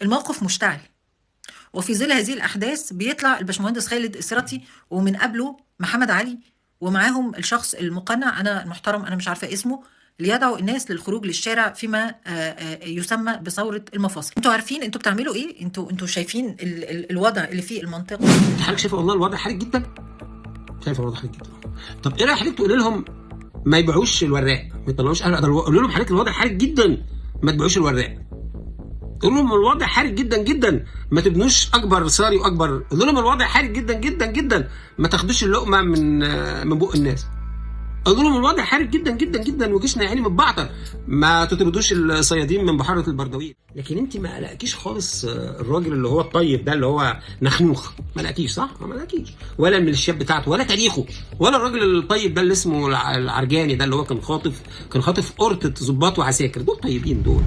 الموقف مشتعل، وفي ظل هذه الأحداث بيطلع الباشمهندس خالد إسرتي ومن قبله محمد علي، ومعاهم الشخص المقنع أنا المحترم أنا مش عارفة اسمه، ليدعو الناس للخروج للشارع فيما يسمى بثورة المفاصل. انتوا عارفين انتوا بتعملوا ايه؟ انتوا شايفين الوضع اللي فيه المنطقة؟ حضرتك شايفه والله الوضع حرج جدا. شايفه الوضع حرج جدا. طب ايه رايك حضرتك تقول لهم ما يبيعوش الوراق، ما يطلعوش قول لهم حضرتك الوضع حرج جدا ما تبيعوش الوراق. قول لهم الوضع حرج جدا جدا ما تبنوش اكبر ثري واكبر. قول لهم الوضع حرج جدا جدا جدا ما تاخدوش اللقمه من بق الناس. قول لهم الوضع حرج جدا جدا جدا وجيشنا يعني متبعتر، ما تطردوش الصيادين من بحيره البردويل. لكن انت ما قلقكيش خالص الراجل اللي هو الطيب ده اللي هو نخنوخ، ما قلقكيش صح؟ ما قلقكيش ولا الميليشيات بتاعته ولا تاريخه ولا الراجل الطيب ده اللي اسمه العرجاني ده اللي هو كان خاطف قرطه ضباط وعساكر. دول طيبين دول.